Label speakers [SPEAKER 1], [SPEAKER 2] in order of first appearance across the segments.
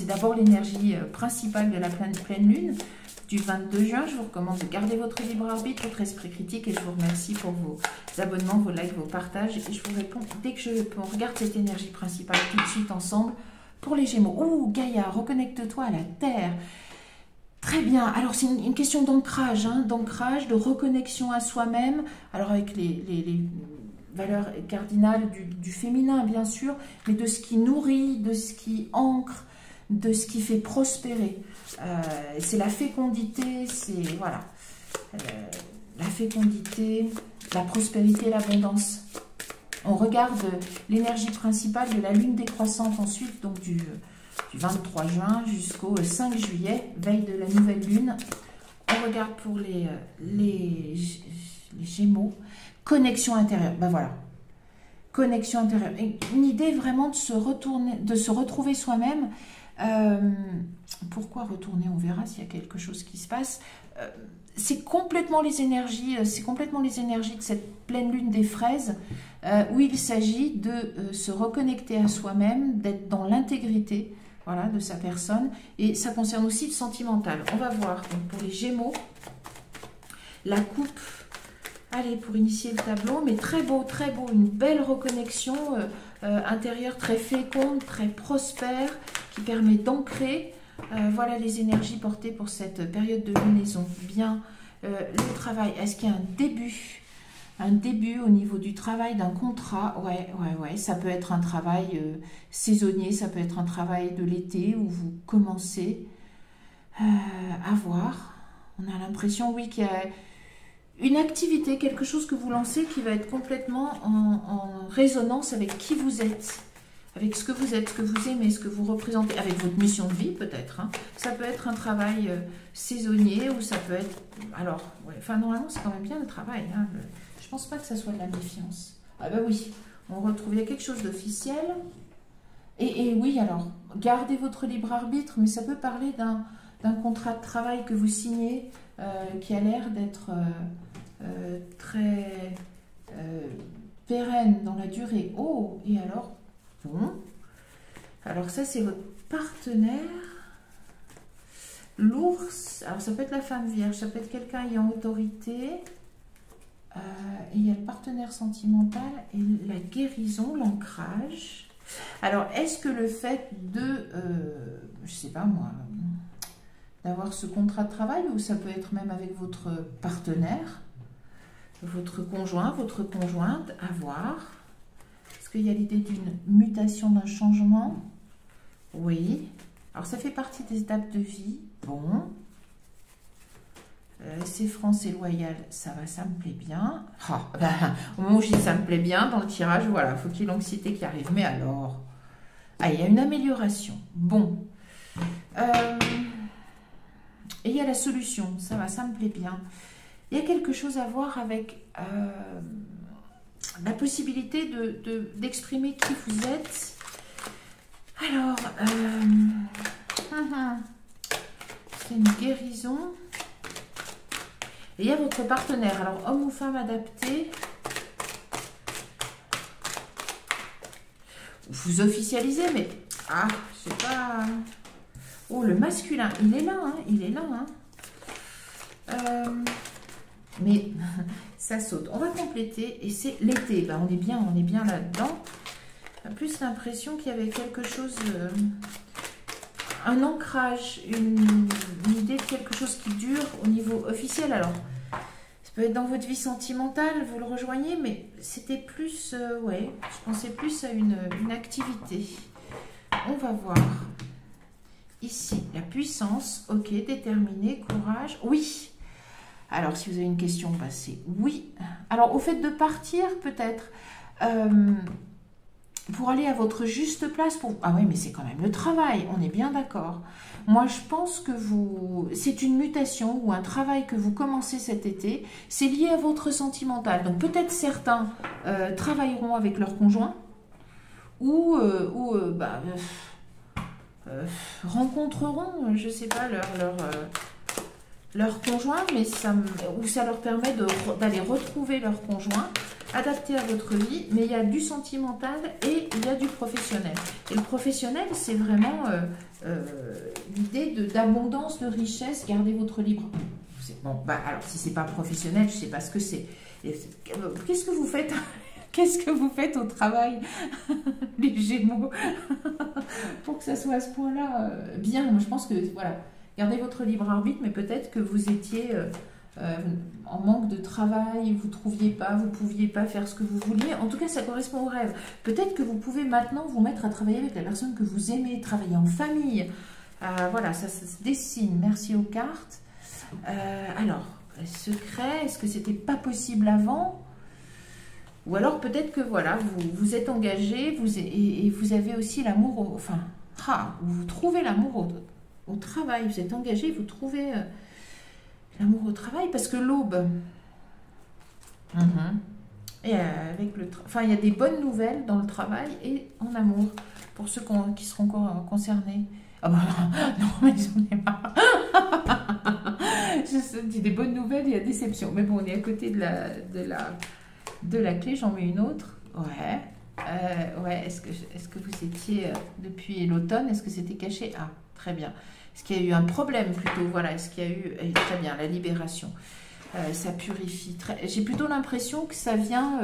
[SPEAKER 1] d'abord l'énergie principale de la pleine lune du 22 juin. Je vous recommande de garder votre libre arbitre, votre esprit critique et je vous remercie pour vos abonnements, vos likes, vos partages. Et je vous réponds dès que je peux. On regarde cette énergie principale tout de suite ensemble pour les Gémeaux. Ouh, Gaïa, reconnecte-toi à la Terre. Très bien. Alors, c'est une question d'ancrage, hein, d'ancrage, de reconnexion à soi-même. Alors, avec les valeurs cardinales du féminin, bien sûr, mais de ce qui nourrit, de ce qui ancre, de ce qui fait prospérer. C'est la fécondité, c'est voilà, la fécondité, la prospérité, l'abondance. On regarde l'énergie principale de la lune décroissante ensuite, donc du 23 juin jusqu'au 5 juillet, veille de la nouvelle lune. On regarde pour les Gémeaux, connexion intérieure. Ben voilà, connexion intérieure. Une idée vraiment de se retourner, de se retrouver soi-même. Pourquoi retourner? On verra s'il y a quelque chose qui se passe. C'est complètement les énergies, de cette pleine lune des fraises, où il s'agit de se reconnecter à soi-même, d'être dans l'intégrité, voilà, de sa personne, et ça concerne aussi le sentimental. On va voir donc pour les Gémeaux, la coupe. Allez, pour initier le tableau, mais très beau, une belle reconnexion intérieure, très féconde, très prospère, qui permet d'ancrer. Voilà les énergies portées pour cette période de lunaison. Bien, le travail, est-ce qu'il y a un début au niveau du travail, d'un contrat? Ouais, ça peut être un travail saisonnier, ça peut être un travail de l'été où vous commencez à voir. On a l'impression, oui, qu'il y a une activité, quelque chose que vous lancez qui va être complètement en résonance avec qui vous êtes, avec ce que vous êtes, ce que vous aimez, ce que vous représentez, avec votre mission de vie peut-être. Hein. Ça peut être un travail saisonnier ou ça peut être... Alors, ouais, enfin normalement c'est quand même bien le travail. Hein. Je pense pas que ça soit de la méfiance. Ah ben oui, on retrouve, il y a quelque chose d'officiel. Et oui, alors, gardez votre libre arbitre, mais ça peut parler d'un contrat de travail que vous signez qui a l'air d'être très pérenne dans la durée. Oh, et alors, bon, alors ça c'est votre partenaire, l'ours, alors ça peut être la femme vierge, ça peut être quelqu'un ayant autorité, et il y a le partenaire sentimental et la guérison, l'ancrage. Alors, est-ce que le fait de, je sais pas moi, d'avoir ce contrat de travail, ou ça peut être même avec votre partenaire, votre conjoint, votre conjointe, à voir. Est-ce qu'il y a l'idée d'une mutation, d'un changement? Oui. Alors, ça fait partie des étapes de vie. Bon. C'est franc, c'est loyal, ça va, ça me plaît bien. Ah, ben, au moment où je dis ça me plaît bien, dans le tirage, voilà, faut qu'il y ait l'anxiété qui arrive. Mais alors, ah, il y a une amélioration. Bon. Et il y a la solution, ça va, ça me plaît bien. Il y a quelque chose à voir avec la possibilité d'exprimer qui vous êtes. Alors, c'est une guérison. Et il y a votre partenaire. Alors, homme ou femme adapté. Vous officialisez, mais... Ah, je sais pas... Oh, le masculin, il est là, hein, il est là. Hein. Mais ça saute. On va compléter et c'est l'été. Ben, on est bien là-dedans. Plus l'impression qu'il y avait quelque chose... un ancrage, une idée de quelque chose qui dure au niveau officiel. Alors, ça peut être dans votre vie sentimentale, vous le rejoignez, mais c'était plus, ouais, je pensais plus à une activité. On va voir. Ici, la puissance, ok, déterminé, courage, oui. Alors, si vous avez une question, bah, c'est oui. Alors, au fait de partir, peut-être... pour aller à votre juste place, pour... Ah oui, mais c'est quand même le travail, on est bien d'accord. Moi, je pense que c'est une mutation ou un travail que vous commencez cet été. C'est lié à votre sentimental. Donc, peut-être certains travailleront avec leur conjoint ou rencontreront, je ne sais pas, leur conjoint, mais ça leur permet d'aller retrouver leur conjoint. adapté à votre vie, mais il y a du sentimental et il y a du professionnel. Et le professionnel, c'est vraiment l'idée d'abondance, de richesse. Gardez votre libre. Bon, bah, alors, si c'est pas professionnel, je sais pas ce que c'est. Qu'est-ce que vous faites? Qu'est-ce que vous faites au travail, les Gémeaux, pour que ça soit à ce point-là bien? Moi, je pense que, voilà, gardez votre libre arbitre, mais peut-être que vous étiez en manque de travail, vous ne trouviez pas, vous ne pouviez pas faire ce que vous vouliez. En tout cas, ça correspond au rêve. Peut-être que vous pouvez maintenant vous mettre à travailler avec la personne que vous aimez, travailler en famille. Voilà, ça se dessine. Merci aux cartes. Alors, secret, est-ce que c'était pas possible avant? Ou alors peut-être que voilà, vous êtes engagé et vous avez aussi l'amour, enfin, vous trouvez l'amour au travail, vous êtes engagé, vous trouvez l'amour au travail, parce que l'aube, et avec enfin, il y a des bonnes nouvelles dans le travail et en amour, pour ceux qui seront encore concernés. Ah bah non, mais j'en ai marre. Je dis des bonnes nouvelles, il y a déception. Mais bon, on est à côté de la clé, j'en mets une autre. Ouais. Ouais, est-ce que vous étiez depuis l'automne, est-ce que c'était caché? Ah, très bien. Est-ce qu'il y a eu un problème plutôt? Voilà, est-ce qu'il y a eu... très bien, la libération. Ça purifie. J'ai plutôt l'impression que ça vient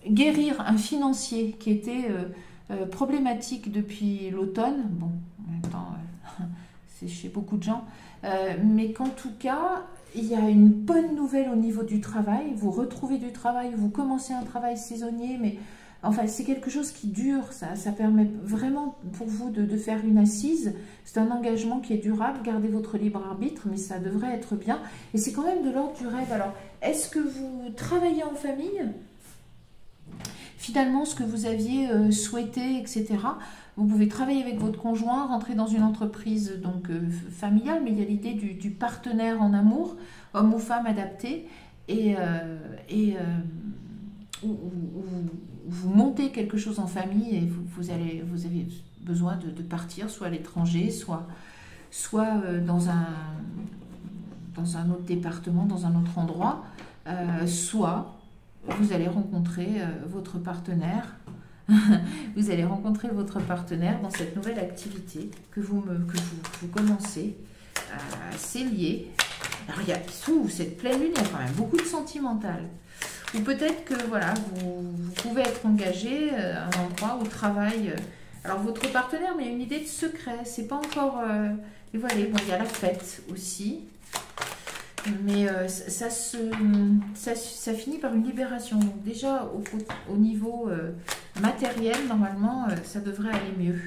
[SPEAKER 1] guérir un financier qui était problématique depuis l'automne. Bon, en même temps, c'est chez beaucoup de gens. Mais qu'en tout cas... il y a une bonne nouvelle au niveau du travail. Vous retrouvez du travail, vous commencez un travail saisonnier, mais enfin, c'est quelque chose qui dure. Ça permet vraiment pour vous de faire une assise. C'est un engagement qui est durable. Gardez votre libre arbitre, mais ça devrait être bien. Et c'est quand même de l'ordre du rêve. Alors, est-ce que vous travaillez en famille? Finalement, ce que vous aviez souhaité, etc. Vous pouvez travailler avec votre conjoint, rentrer dans une entreprise donc familiale, mais il y a l'idée du partenaire en amour, homme ou femme adapté, et où vous montez quelque chose en famille et vous avez besoin de partir, soit à l'étranger, soit dans un autre département, dans un autre endroit, soit vous allez rencontrer votre partenaire. Vous allez rencontrer votre partenaire dans cette nouvelle activité que vous commencez. C'est lié. Alors, il y a cette pleine lune, il y a quand même beaucoup de sentimental. Ou peut-être que voilà, vous pouvez être engagé à un endroit au travail. Alors, votre partenaire, mais il y a une idée de secret. C'est pas encore dévoilé. Bon, il y a la fête aussi. Mais ça finit par une libération. Donc déjà, au niveau matériel, normalement, ça devrait aller mieux.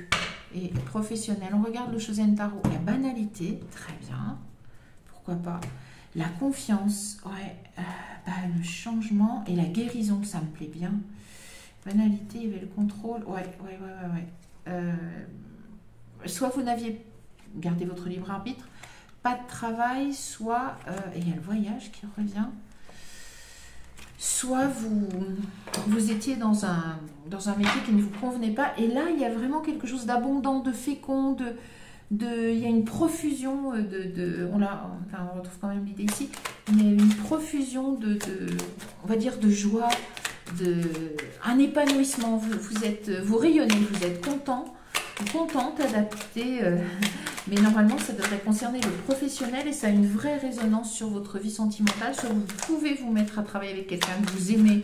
[SPEAKER 1] Et professionnel, on regarde le Shosen Tarot. La banalité, très bien. Pourquoi pas. La confiance, ouais. Le changement et la guérison, ça me plaît bien. Banalité, il y avait le contrôle. Ouais. Soit vous n'aviez gardé votre libre arbitre, pas de travail, soit, et il y a le voyage qui revient, soit vous étiez dans un métier qui ne vous convenait pas, et là, il y a vraiment quelque chose d'abondant, de fécond, il y a une profusion on retrouve quand même l'idée ici, mais une profusion on va dire, de joie, un épanouissement, vous rayonnez, vous êtes contente, adaptée, mais normalement ça devrait concerner le professionnel et ça a une vraie résonance sur votre vie sentimentale. Soit vous pouvez vous mettre à travailler avec quelqu'un que vous aimez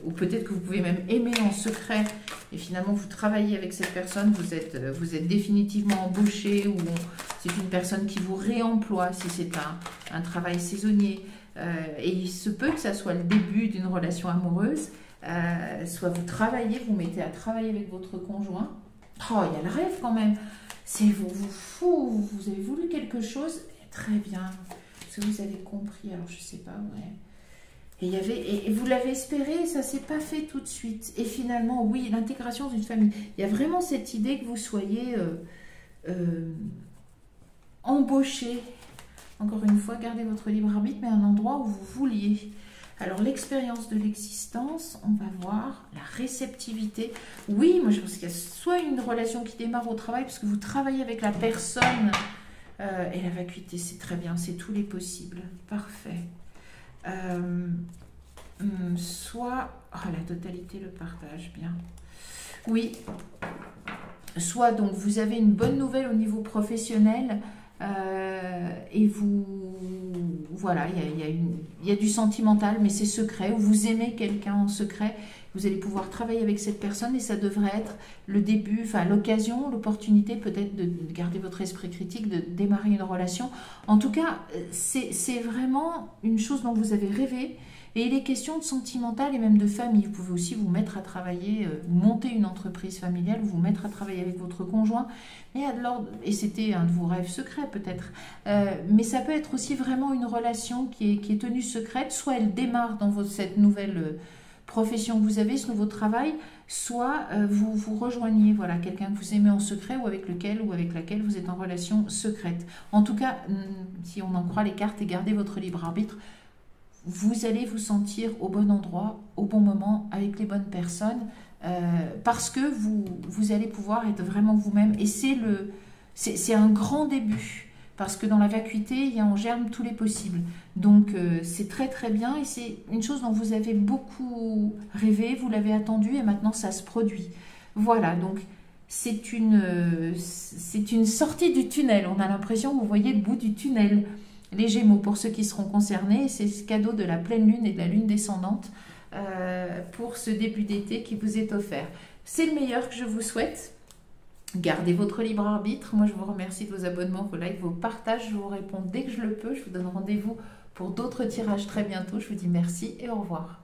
[SPEAKER 1] ou peut-être que vous pouvez même aimer en secret et finalement vous travaillez avec cette personne, vous êtes définitivement embauché ou c'est une personne qui vous réemploie si c'est un travail saisonnier, et il se peut que ça soit le début d'une relation amoureuse. Soit vous travaillez, vous mettez à travailler avec votre conjoint. Oh, il y a le rêve quand même. C'est vous avez voulu quelque chose. Très bien. Est-ce que vous avez compris? Alors, je sais pas, ouais. Et vous l'avez espéré, ça s'est pas fait tout de suite. Et finalement, oui, l'intégration d'une famille. Il y a vraiment cette idée que vous soyez embauché. Encore une fois, gardez votre libre arbitre, mais un endroit où vous vouliez. Alors, l'expérience de l'existence, on va voir la réceptivité. Oui, moi, je pense qu'il y a soit une relation qui démarre au travail, parce que vous travaillez avec la personne, et la vacuité, c'est très bien, c'est tous les possibles. Parfait. Soit, la totalité, le partage, bien. Oui, soit donc vous avez une bonne nouvelle au niveau professionnel et voilà, il y a du sentimental, mais c'est secret, ou vous aimez quelqu'un en secret, vous allez pouvoir travailler avec cette personne et ça devrait être le début, enfin l'occasion, l'opportunité peut-être de garder votre esprit critique, de démarrer une relation. En tout cas, c'est vraiment une chose dont vous avez rêvé. Et il est question de sentimental et même de famille. Vous pouvez aussi vous mettre à travailler, monter une entreprise familiale, vous mettre à travailler avec votre conjoint. Et c'était un de vos rêves secrets peut-être. Mais ça peut être aussi vraiment une relation qui est tenue secrète. Soit elle démarre dans cette nouvelle profession que vous avez, ce nouveau travail, soit vous rejoignez voilà, quelqu'un que vous aimez en secret ou avec lequel ou avec laquelle vous êtes en relation secrète. En tout cas, si on en croit les cartes et gardez votre libre arbitre, vous allez vous sentir au bon endroit, au bon moment, avec les bonnes personnes, parce que vous allez pouvoir être vraiment vous-même. Et c'est un grand début, parce que dans la vacuité, il y a en germe tous les possibles. Donc c'est très très bien, et c'est une chose dont vous avez beaucoup rêvé, vous l'avez attendu, et maintenant ça se produit. Voilà, donc c'est une sortie du tunnel. On a l'impression que vous voyez le bout du tunnel. Les Gémeaux, pour ceux qui seront concernés, c'est ce cadeau de la pleine lune et de la lune descendante pour ce début d'été qui vous est offert. C'est le meilleur que je vous souhaite. Gardez votre libre arbitre. Moi, je vous remercie de vos abonnements, vos likes, vos partages. Je vous réponds dès que je le peux. Je vous donne rendez-vous pour d'autres tirages très bientôt. Je vous dis merci et au revoir.